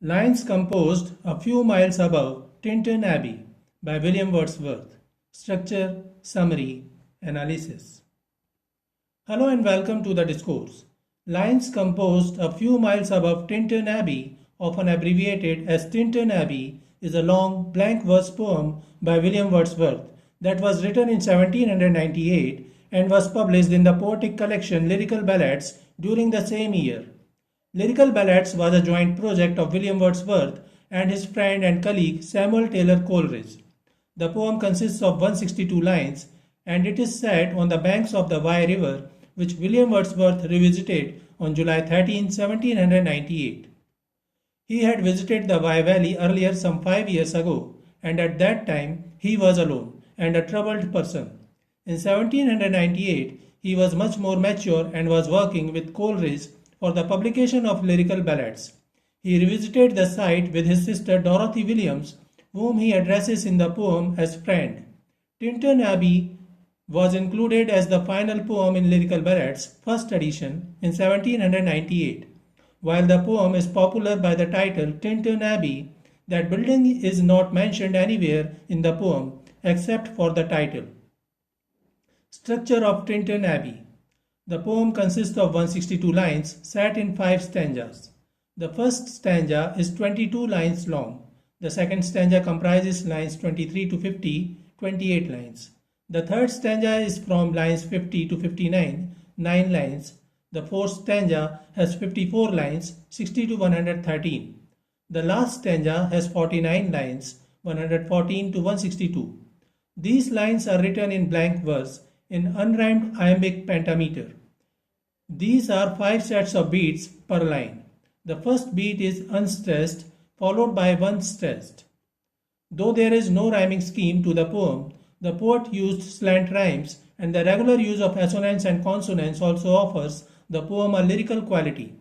Lines composed a few miles above Tintern Abbey by William Wordsworth. Structure, summary, analysis. Hello and welcome to the discourse. Lines composed a few miles above Tintern Abbey, often abbreviated as Tintern Abbey, is a long blank verse poem by William Wordsworth that was written in 1798 and was published in the poetic collection Lyrical Ballads during the same year. Lyrical Ballads was a joint project of William Wordsworth and his friend and colleague Samuel Taylor Coleridge. The poem consists of 162 lines and it is set on the banks of the Wye River, which William Wordsworth revisited on July 13, 1798. He had visited the Wye Valley earlier some 5 years ago, and at that time he was alone and a troubled person. In 1798, he was much more mature and was working with Coleridge for the publication of Lyrical Ballads. He revisited the site with his sister Dorothy Williams, whom he addresses in the poem as friend. Tintern Abbey was included as the final poem in Lyrical Ballads, first edition, in 1798. While the poem is popular by the title Tintern Abbey, that building is not mentioned anywhere in the poem except for the title. Structure of Tintern Abbey. The poem consists of 162 lines set in 5 stanzas. The first stanza is 22 lines long. The second stanza comprises lines 23 to 50, 28 lines. The third stanza is from lines 50 to 59, 9 lines. The fourth stanza has 54 lines, 60 to 113. The last stanza has 49 lines, 114 to 162. These lines are written in blank verse in unrhymed iambic pentameter. These are 5 sets of beats per line. The first beat is unstressed, followed by one stressed. Though there is no rhyming scheme to the poem, the poet used slant rhymes, and the regular use of assonance and consonance also offers the poem a lyrical quality.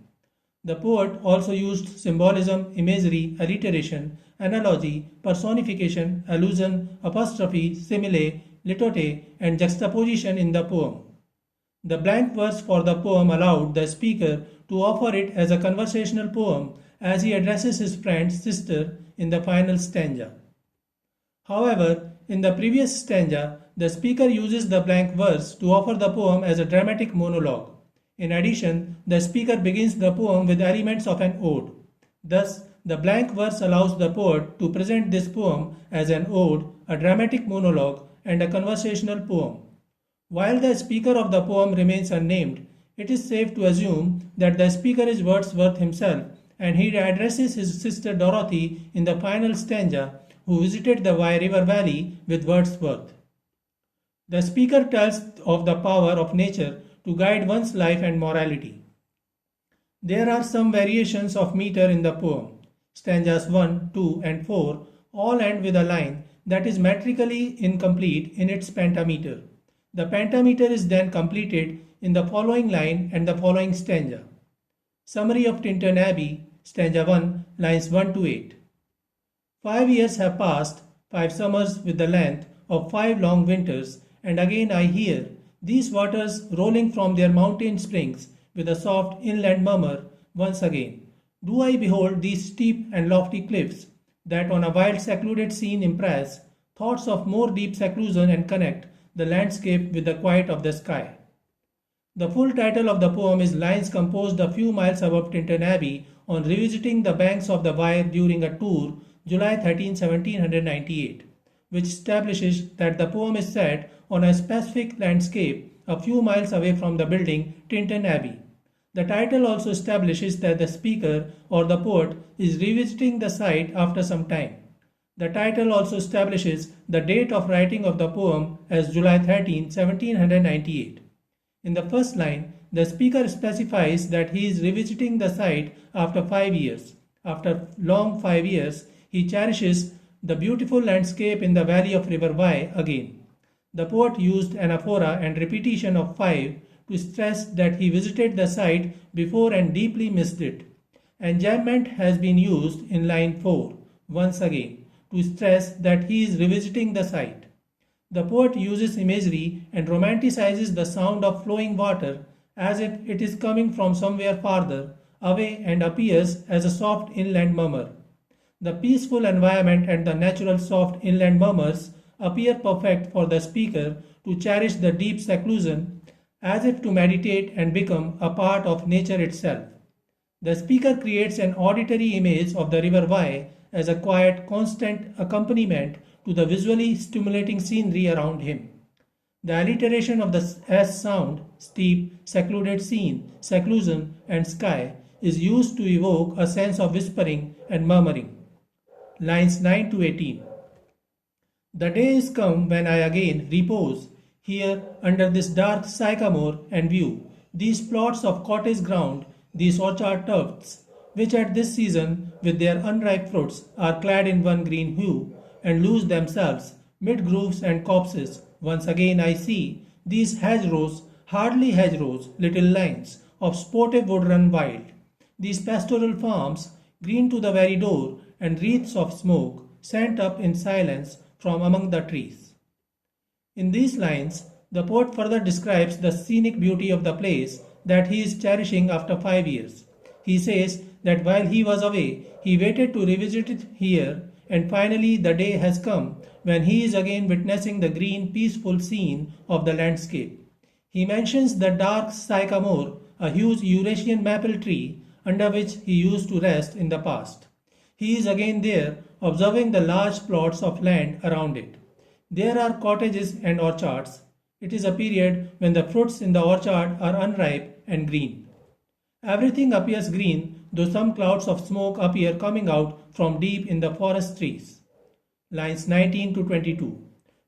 The poet also used symbolism, imagery, alliteration, analogy, personification, allusion, apostrophe, simile, litote, and juxtaposition in the poem. The blank verse for the poem allowed the speaker to offer it as a conversational poem as he addresses his friend's sister in the final stanza. However, in the previous stanza, the speaker uses the blank verse to offer the poem as a dramatic monologue. In addition, the speaker begins the poem with elements of an ode. Thus, the blank verse allows the poet to present this poem as an ode, a dramatic monologue, and a conversational poem. While the speaker of the poem remains unnamed, it is safe to assume that the speaker is Wordsworth himself, and he addresses his sister Dorothy in the final stanza, who visited the Wye River Valley with Wordsworth. The speaker tells of the power of nature to guide one's life and morality. There are some variations of meter in the poem. Stanzas 1, 2, and 4 all end with a line that is metrically incomplete in its pentameter. The pentameter is then completed in the following line and the following stanza. Summary of Tintern Abbey, stanza 1, lines 1 to 8. 5 years have passed, 5 summers with the length of 5 long winters, and again I hear these waters rolling from their mountain springs with a soft inland murmur once again. Do I behold these steep and lofty cliffs that on a wild secluded scene impress thoughts of more deep seclusion and connect the landscape with the quiet of the sky. The full title of the poem is Lines composed a few miles above Tintern Abbey on revisiting the banks of the Wye during a tour July 13, 1798, which establishes that the poem is set on a specific landscape a few miles away from the building Tintern Abbey. The title also establishes that the speaker or the poet is revisiting the site after some time. The title also establishes the date of writing of the poem as July 13, 1798. In the first line, the speaker specifies that he is revisiting the site after 5 years. After long 5 years, he cherishes the beautiful landscape in the valley of River Wye again. The poet used anaphora and repetition of 5 to stress that he visited the site before and deeply missed it. Enjambment has been used in line 4, once again, to stress that he is revisiting the site. The poet uses imagery and romanticizes the sound of flowing water as if it is coming from somewhere farther, away and appears as a soft inland murmur. The peaceful environment and the natural soft inland murmurs appear perfect for the speaker to cherish the deep seclusion as if to meditate and become a part of nature itself. The speaker creates an auditory image of the river Wye as a quiet, constant accompaniment to the visually stimulating scenery around him. The alliteration of the S sound, steep, secluded scene, seclusion, and sky, is used to evoke a sense of whispering and murmuring. Lines 9 to 18. The day is come when I again repose here under this dark sycamore and view these plots of cottage ground, these orchard tufts, which at this season with their unripe fruits are clad in one green hue, and lose themselves mid groves and copses. Once again I see these hedgerows, hardly hedgerows, little lines of sportive wood run wild, these pastoral farms, green to the very door, and wreaths of smoke sent up in silence from among the trees. In these lines, the poet further describes the scenic beauty of the place that he is cherishing after 5 years. He says that while he was away, he waited to revisit it here, and finally the day has come when he is again witnessing the green, peaceful scene of the landscape. He mentions the dark sycamore, a huge Eurasian maple tree under which he used to rest in the past. He is again there, observing the large plots of land around it. There are cottages and orchards. It is a period when the fruits in the orchard are unripe and green. Everything appears green, though some clouds of smoke appear coming out from deep in the forest trees. Lines 19 to 22.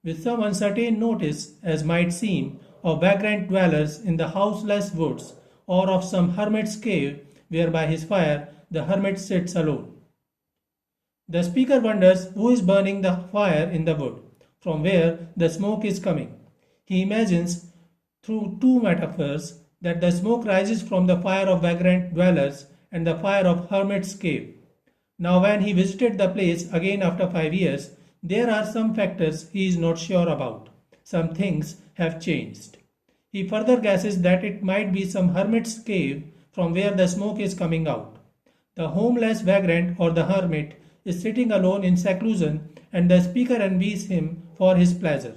With some uncertain notice, as might seem, of vagrant dwellers in the houseless woods, or of some hermit's cave where by his fire the hermit sits alone. The speaker wonders who is burning the fire in the wood, from where the smoke is coming. He imagines, through two metaphors, that the smoke rises from the fire of vagrant dwellers and the fire of hermit's cave. Now when he visited the place again after 5 years, there are some factors he is not sure about. Some things have changed. He further guesses that it might be some hermit's cave from where the smoke is coming out. The homeless vagrant or the hermit is sitting alone in seclusion, and the speaker envies him for his pleasure.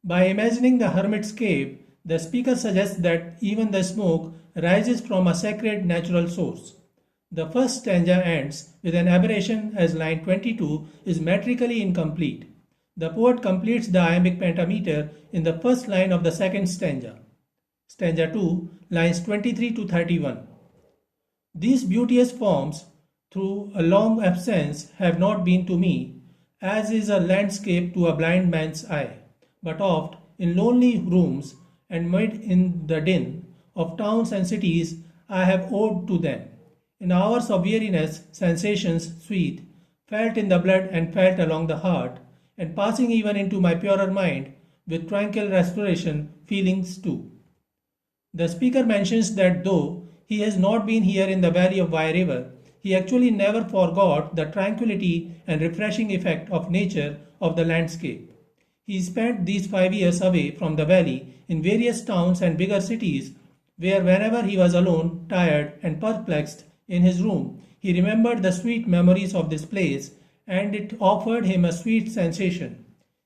By imagining the hermit's cave, the speaker suggests that even the smoke rises from a sacred natural source. The first stanza ends with an aberration, as line 22 is metrically incomplete. The poet completes the iambic pentameter in the first line of the second stanza. Stanza 2, lines 23 to 31. These beauteous forms, through a long absence, have not been to me, as is a landscape to a blind man's eye, but oft in lonely rooms and mid in the din of towns and cities I have owed to them. In hours of weariness, sensations sweet, felt in the blood and felt along the heart, and passing even into my purer mind, with tranquil restoration, feelings too. The speaker mentions that though he has not been here in the valley of Wye River, he actually never forgot the tranquility and refreshing effect of nature of the landscape. He spent these 5 years away from the valley in various towns and bigger cities, where whenever he was alone, tired, and perplexed in his room, he remembered the sweet memories of this place, and it offered him a sweet sensation.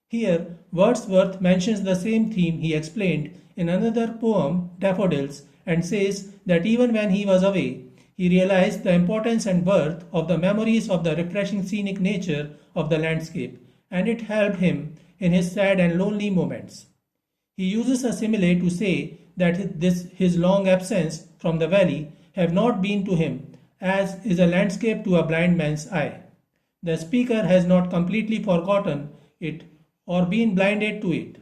Here, Wordsworth mentions the same theme he explained in another poem, Daffodils, and says that even when he was away, he realized the importance and worth of the memories of the refreshing scenic nature of the landscape, and it helped him in his sad and lonely moments. He uses a simile to say that his long absence from the valley have not been to him, as is a landscape to a blind man's eye. The speaker has not completely forgotten it or been blinded to it.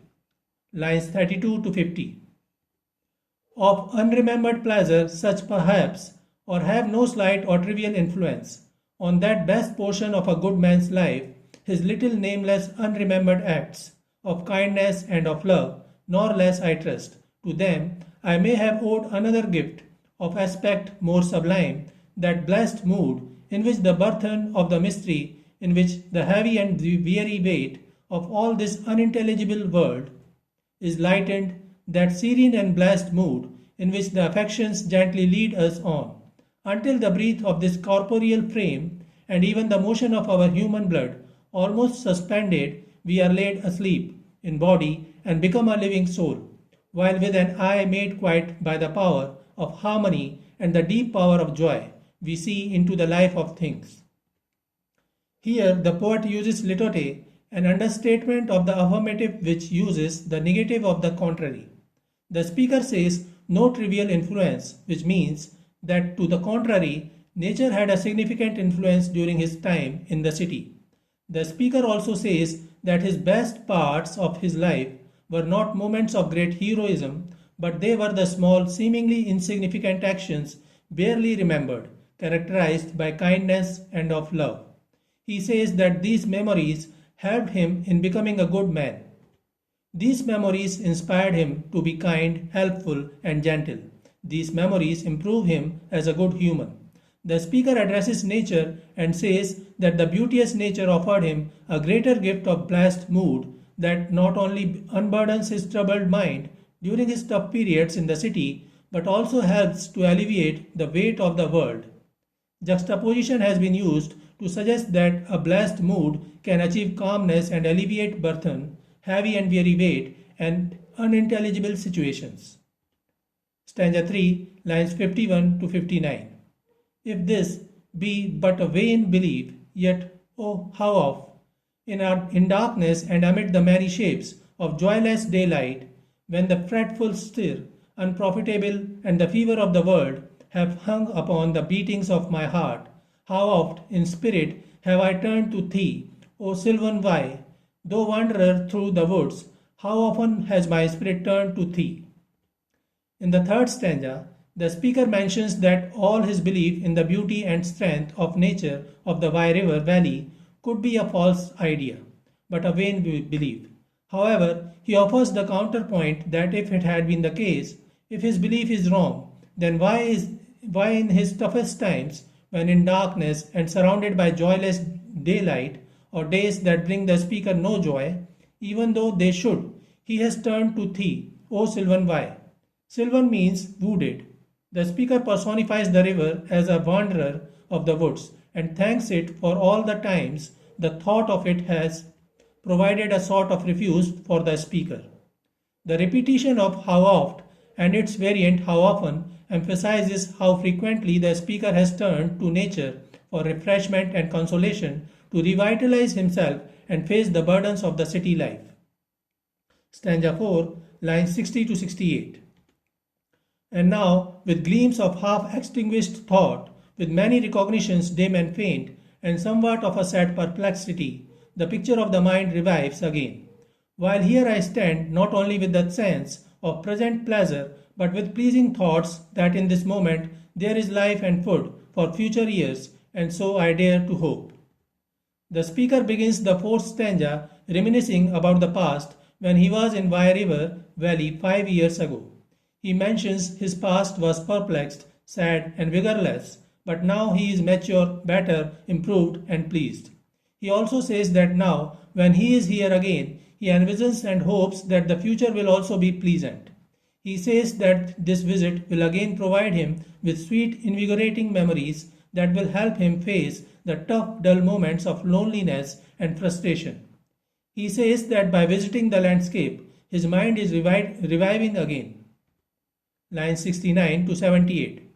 Lines 32 to 50. Of unremembered pleasure, such perhaps, or have no slight or trivial influence on that best portion of a good man's life, his little nameless unremembered acts of kindness and of love, nor less I trust. To them I may have owed another gift of aspect more sublime, that blessed mood in which the burthen of the mystery, in which the heavy and the weary weight of all this unintelligible world is lightened, that serene and blessed mood in which the affections gently lead us on, until the breath of this corporeal frame and even the motion of our human blood, almost suspended, we are laid asleep in body and become a living soul, while with an eye made quiet by the power of harmony and the deep power of joy, we see into the life of things. Here the poet uses litote, an understatement of the affirmative which uses the negative of the contrary. The speaker says no trivial influence, which means that to the contrary, nature had a significant influence during his time in the city. The speaker also says that his best parts of his life were not moments of great heroism, but they were the small, seemingly insignificant actions barely remembered, characterized by kindness and of love. He says that these memories helped him in becoming a good man. These memories inspired him to be kind, helpful, and gentle. These memories improve him as a good human. The speaker addresses nature and says that the beauteous nature offered him a greater gift of blessed mood that not only unburdens his troubled mind during his tough periods in the city, but also helps to alleviate the weight of the world. Juxtaposition has been used to suggest that a blessed mood can achieve calmness and alleviate burthen, heavy and weary weight, and unintelligible situations. Stanza 3, lines 51 to 59. If this be but a vain belief, yet, oh, how oft, in darkness and amid the many shapes of joyless daylight, when the fretful stir, unprofitable, and the fever of the world have hung upon the beatings of my heart, how oft in spirit have I turned to thee, O sylvan Wye, though wanderer through the woods, how often has my spirit turned to thee. In the third stanza, the speaker mentions that all his belief in the beauty and strength of nature of the Wye River Valley could be a false idea, but a vain belief. However, he offers the counterpoint that if it had been the case, if his belief is wrong, then why in his toughest times, when in darkness and surrounded by joyless daylight, or days that bring the speaker no joy, even though they should, he has turned to thee, O sylvan Wye. Sylvan means wooded. The speaker personifies the river as a wanderer of the woods and thanks it for all the times the thought of it has provided a sort of refuge for the speaker. The repetition of how oft and its variant how often emphasizes how frequently the speaker has turned to nature for refreshment and consolation to revitalize himself and face the burdens of the city life. Stanza 4, lines 60 to 68. And now, with gleams of half-extinguished thought, with many recognitions dim and faint, and somewhat of a sad perplexity, the picture of the mind revives again. While here I stand not only with that sense of present pleasure, but with pleasing thoughts that in this moment there is life and food for future years, and so I dare to hope. The speaker begins the fourth stanza reminiscing about the past when he was in Wye River Valley 5 years ago. He mentions his past was perplexed, sad, and vigorless, but now he is mature, better, improved, and pleased. He also says that now, when he is here again, he envisions and hopes that the future will also be pleasant. He says that this visit will again provide him with sweet, invigorating memories that will help him face the tough, dull moments of loneliness and frustration. He says that by visiting the landscape, his mind is reviving again. Lines 69 to 78.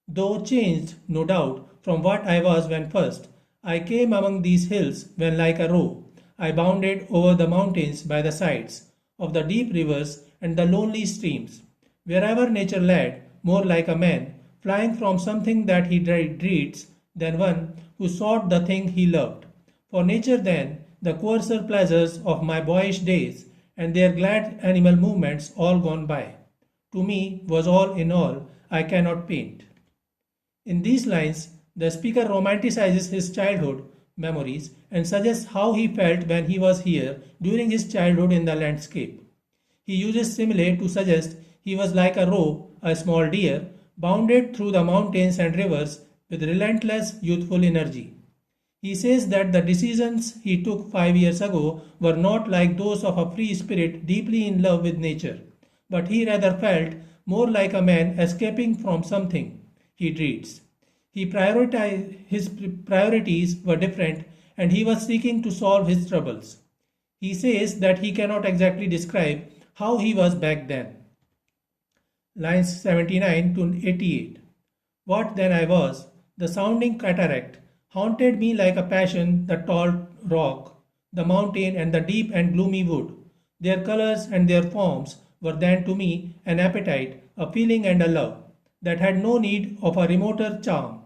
Though changed, no doubt, from what I was when first I came among these hills, when like a roe I bounded over the mountains by the sides of the deep rivers and the lonely streams, wherever nature led, more like a man flying from something that he dreads than one who sought the thing he loved. For nature then, the coarser pleasures of my boyish days and their glad animal movements all gone by, to me was all in all I cannot paint. In these lines, the speaker romanticizes his childhood memories and suggests how he felt when he was here during his childhood in the landscape. He uses simile to suggest he was like a roe, a small deer, bounded through the mountains and rivers with relentless youthful energy. He says that the decisions he took 5 years ago were not like those of a free spirit deeply in love with nature, but he rather felt more like a man escaping from something he dreads. His priorities were different and he was seeking to solve his troubles. He says that he cannot exactly describe how he was back then. Lines 79 to 88. What then I was, the sounding cataract, haunted me like a passion, the tall rock, the mountain, and the deep and gloomy wood. Their colors and their forms were then to me an appetite, a feeling, and a love that had no need of a remoter charm,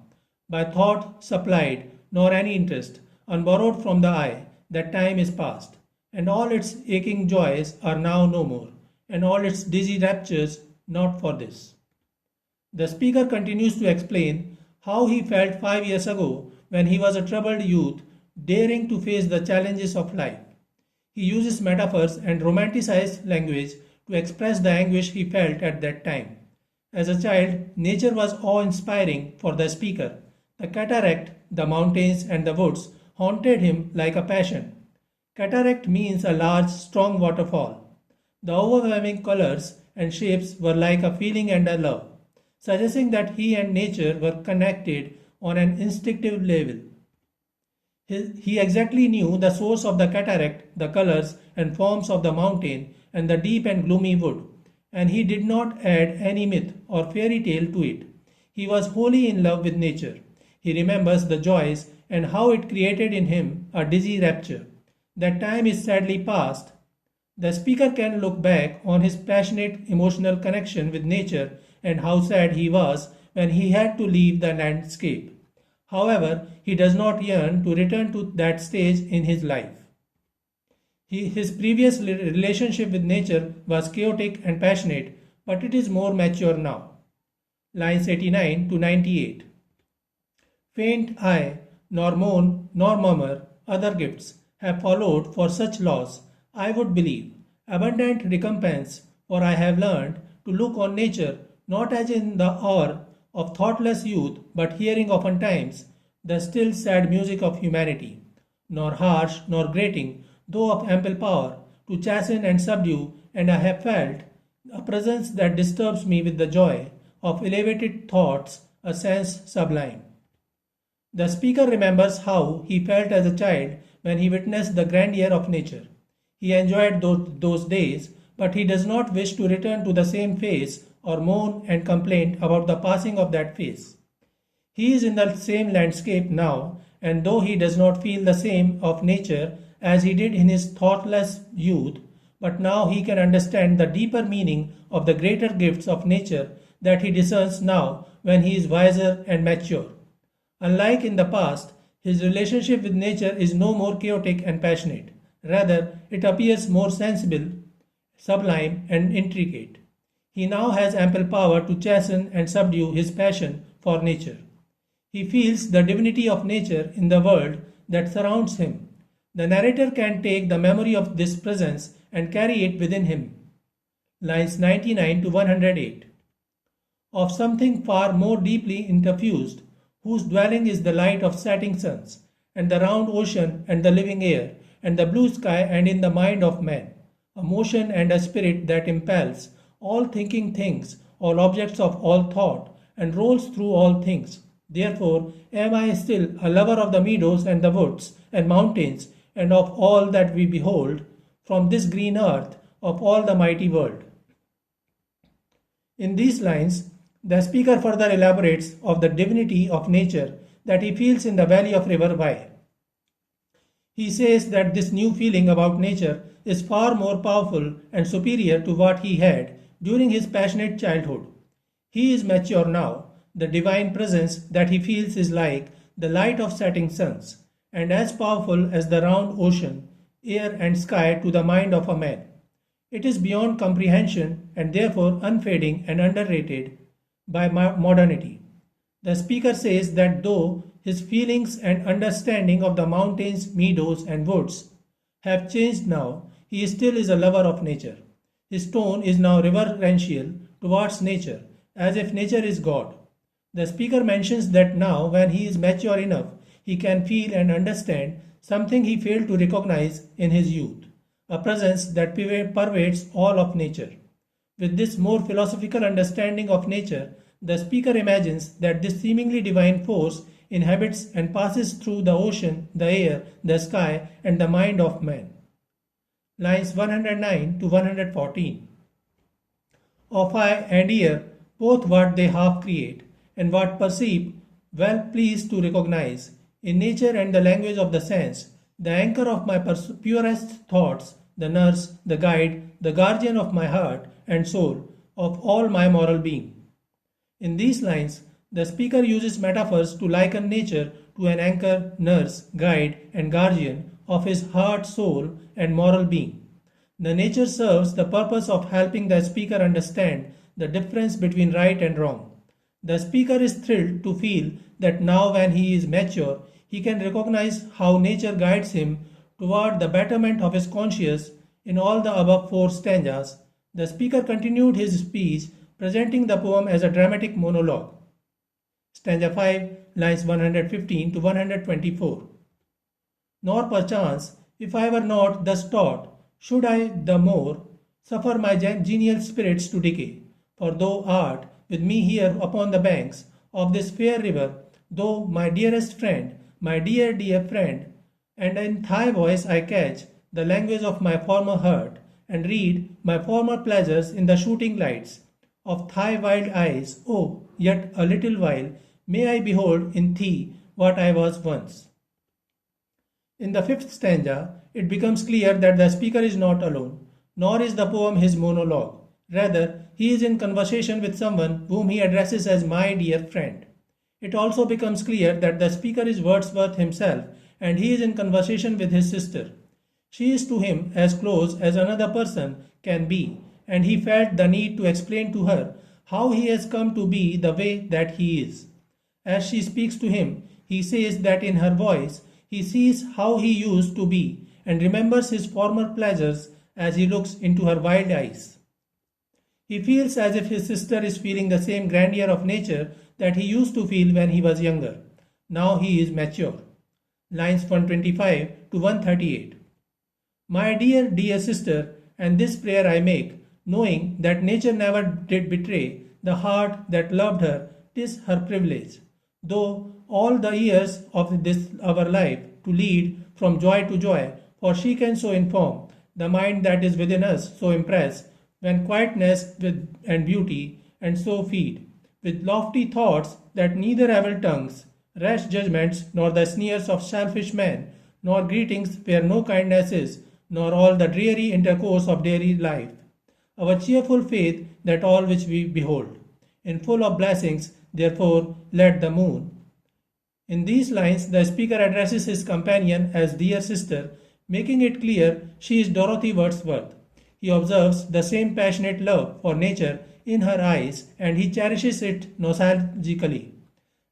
by thought supplied, nor any interest, unborrowed from the eye, that time is past, and all its aching joys are now no more, and all its dizzy raptures not for this. The speaker continues to explain how he felt 5 years ago when he was a troubled youth daring to face the challenges of life. He uses metaphors and romanticized language to express the anguish he felt at that time. As a child, nature was awe-inspiring for the speaker. The cataract, the mountains, and the woods haunted him like a passion. Cataract means a large, strong waterfall. The overwhelming colors and shapes were like a feeling and a love, suggesting that he and nature were connected on an instinctive level. He exactly knew the source of the cataract, the colors and forms of the mountain, and the deep and gloomy wood, and he did not add any myth or fairy tale to it. He was wholly in love with nature. He remembers the joys and how it created in him a dizzy rapture. That time is sadly past. The speaker can look back on his passionate emotional connection with nature and how sad he was when he had to leave the landscape. However, he does not yearn to return to that stage in his life. His previous relationship with nature was chaotic and passionate, but it is more mature now. Lines 89 to 98. Faint eye, nor moan, nor murmur, other gifts have followed for such loss, I would believe. Abundant recompense, for I have learned to look on nature not as in the hour of thoughtless youth, but hearing oftentimes the still sad music of humanity, nor harsh nor grating, though of ample power, to chasten and subdue, and I have felt a presence that disturbs me with the joy of elevated thoughts, a sense sublime. The speaker remembers how he felt as a child when he witnessed the grandeur of nature. He enjoyed those days, but he does not wish to return to the same phase or moan and complain about the passing of that phase. He is in the same landscape now, and though he does not feel the same of nature as he did in his thoughtless youth, but now he can understand the deeper meaning of the greater gifts of nature that he discerns now when he is wiser and mature. Unlike in the past, his relationship with nature is no more chaotic and passionate. Rather, it appears more sensible, sublime, and intricate. He now has ample power to chasten and subdue his passion for nature. He feels the divinity of nature in the world that surrounds him. The narrator can take the memory of this presence and carry it within him. Lines 99 to 108. Of something far more deeply interfused, whose dwelling is the light of setting suns, and the round ocean and the living air, and the blue sky, and in the mind of man, a motion and a spirit that impels all thinking things, all objects of all thought, and rolls through all things. Therefore am I still a lover of the meadows and the woods and mountains, and of all that we behold from this green earth, of all the mighty world. In these lines, the speaker further elaborates of the divinity of nature that he feels in the valley of River Wye. He says that this new feeling about nature is far more powerful and superior to what he had during his passionate childhood. He is mature now. The divine presence that he feels is like the light of setting suns, and as powerful as the round ocean, air, and sky to the mind of a man. It is beyond comprehension and therefore unfading and underrated by modernity. The speaker says that though his feelings and understanding of the mountains, meadows, and woods have changed now, he still is a lover of nature. His tone is now reverential towards nature, as if nature is God. The speaker mentions that now, when he is mature enough, he can feel and understand something he failed to recognize in his youth, a presence that pervades all of nature. With this more philosophical understanding of nature, the speaker imagines that this seemingly divine force inhabits and passes through the ocean, the air, the sky, and the mind of man. Lines 109 to 114. Of eye and ear, both what they half create, and what perceive, well pleased to recognize, in nature and the language of the sense, the anchor of my purest thoughts, the nurse, the guide, the guardian of my heart and soul, of all my moral being. In these lines, the speaker uses metaphors to liken nature to an anchor, nurse, guide, and guardian of his heart, soul, and moral being. The nature serves the purpose of helping the speaker understand the difference between right and wrong. The speaker is thrilled to feel that now, when he is mature, he can recognize how nature guides him toward the betterment of his conscience. In all the above four stanzas, the speaker continued his speech, presenting the poem as a dramatic monologue. Stanza 5, lines 115 to 124. Nor perchance, if I were not thus taught, should I the more suffer my genial spirits to decay. For thou art with me here upon the banks of this fair river, thou my dearest friend, my dear, dear friend, and in thy voice I catch the language of my former heart, and read my former pleasures in the shooting lights of thy wild eyes. Oh, yet a little while may I behold in thee what I was once. In the fifth stanza, it becomes clear that the speaker is not alone, nor is the poem his monologue. Rather, he is in conversation with someone whom he addresses as my dear friend. It also becomes clear that the speaker is Wordsworth himself, and he is in conversation with his sister. She is to him as close as another person can be, and he felt the need to explain to her how he has come to be the way that he is. As she speaks to him, he says that in her voice he sees how he used to be and remembers his former pleasures as he looks into her wild eyes. He feels as if his sister is feeling the same grandeur of nature that he used to feel when he was younger. Now he is mature. Lines 125 to 138. My dear, dear sister, and this prayer I make, knowing that nature never did betray the heart that loved her, 'tis her privilege, though all the years of this our life, to lead from joy to joy, for she can so inform the mind that is within us, so impress, when quietness and beauty, and so feed, with lofty thoughts that neither evil tongues, rash judgments, nor the sneers of selfish men, nor greetings where no kindness is, nor all the dreary intercourse of daily life. Our cheerful faith that all which we behold, in full of blessings, therefore let the moon. In these lines, the speaker addresses his companion as dear sister, making it clear she is Dorothy Wordsworth. He observes the same passionate love for nature in her eyes, and he cherishes it nostalgically,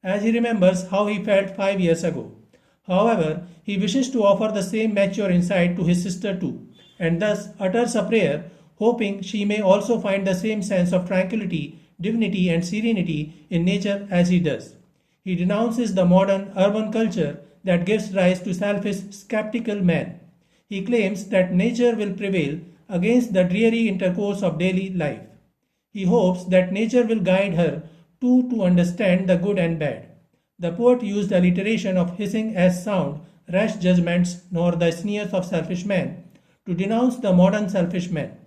as he remembers how he felt 5 years ago. However, he wishes to offer the same mature insight to his sister too, and thus utters a prayer, hoping she may also find the same sense of tranquility, dignity, and serenity in nature as he does. He denounces the modern urban culture that gives rise to selfish, skeptical men. He claims that nature will prevail against the dreary intercourse of daily life. He hopes that nature will guide her too to understand the good and bad. The poet used alliteration of hissing as sound, rash judgments, nor the sneers of selfish men, to denounce the modern selfish man.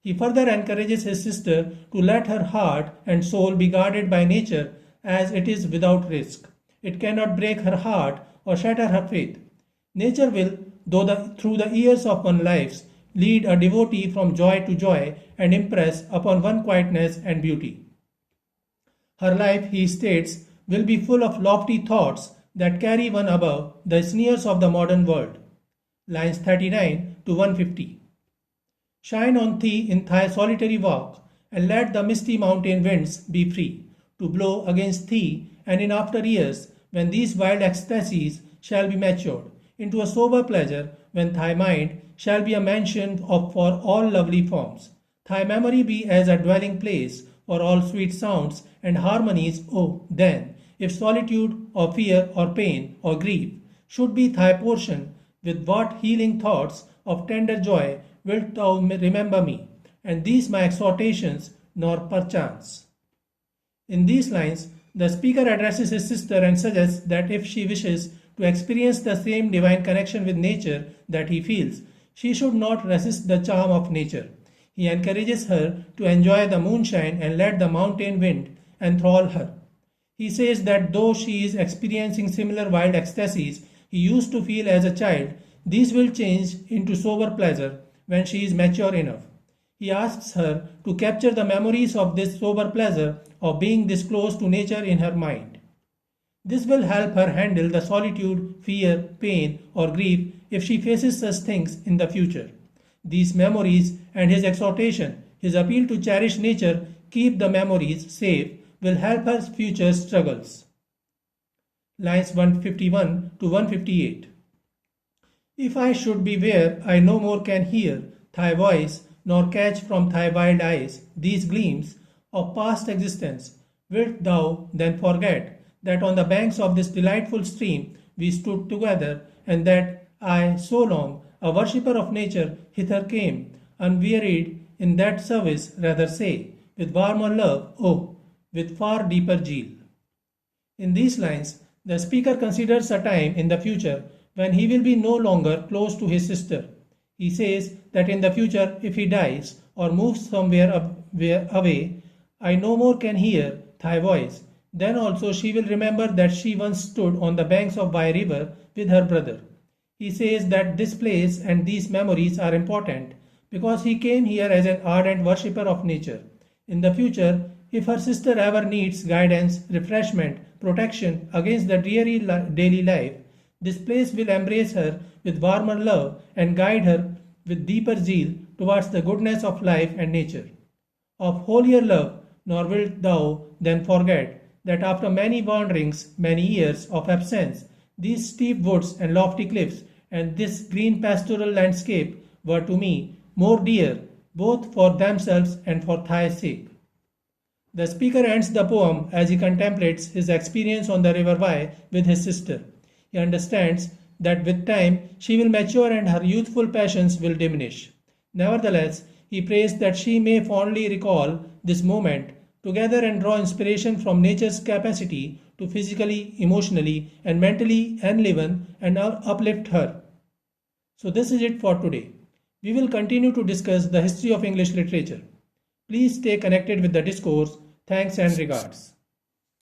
He further encourages his sister to let her heart and soul be guarded by nature, as it is without risk. It cannot break her heart or shatter her faith. Nature will, through the years of one's lives, lead a devotee from joy to joy and impress upon one quietness and beauty. Her life, he states, will be full of lofty thoughts that carry one above the sneers of the modern world. Lines 39 to 150. Shine on thee in thy solitary walk, and let the misty mountain winds be free to blow against thee, and in after years, when these wild ecstasies shall be matured into a sober pleasure, when thy mind shall be a mansion for all lovely forms, thy memory be as a dwelling place for all sweet sounds and harmonies. Oh, then, if solitude or fear or pain or grief should be thy portion, with what healing thoughts of tender joy wilt thou remember me, and these my exhortations, nor perchance. In these lines, the speaker addresses his sister and suggests that if she wishes to experience the same divine connection with nature that he feels, she should not resist the charm of nature. He encourages her to enjoy the moonshine and let the mountain wind enthrall her. He says that though she is experiencing similar wild ecstasies he used to feel as a child, these will change into sober pleasure when she is mature enough. He asks her to capture the memories of this sober pleasure of being this close to nature in her mind. This will help her handle the solitude, fear, pain, or grief if she faces such things in the future. These memories and his exhortation, his appeal to cherish nature, keep the memories safe, will help her future struggles. Lines 151 to 158. If I should be where I no more can hear thy voice, nor catch from thy wild eyes these gleams of past existence, wilt thou then forget that on the banks of this delightful stream we stood together, and that I, so long a worshipper of nature, hither came, unwearied in that service, rather say, with warmer love, oh, with far deeper zeal. In these lines, the speaker considers a time in the future when he will be no longer close to his sister. He says that in the future, if he dies or moves somewhere away, I no more can hear thy voice. Then also she will remember that she once stood on the banks of Wye River with her brother. He says that this place and these memories are important because he came here as an ardent worshipper of nature. In the future, if her sister ever needs guidance, refreshment, protection against the dreary daily life, this place will embrace her with warmer love and guide her with deeper zeal towards the goodness of life and nature. Of holier love, nor wilt thou then forget that after many wanderings, many years of absence, these steep woods and lofty cliffs and this green pastoral landscape were to me more dear, both for themselves and for thy sake. The speaker ends the poem as he contemplates his experience on the river Wye with his sister. He understands that with time she will mature and her youthful passions will diminish. Nevertheless, he prays that she may fondly recall this moment together and draw inspiration from nature's capacity to physically, emotionally, and mentally enliven and uplift her. So this is it for today. We will continue to discuss the history of English literature. Please stay connected with the discourse. Thanks and regards.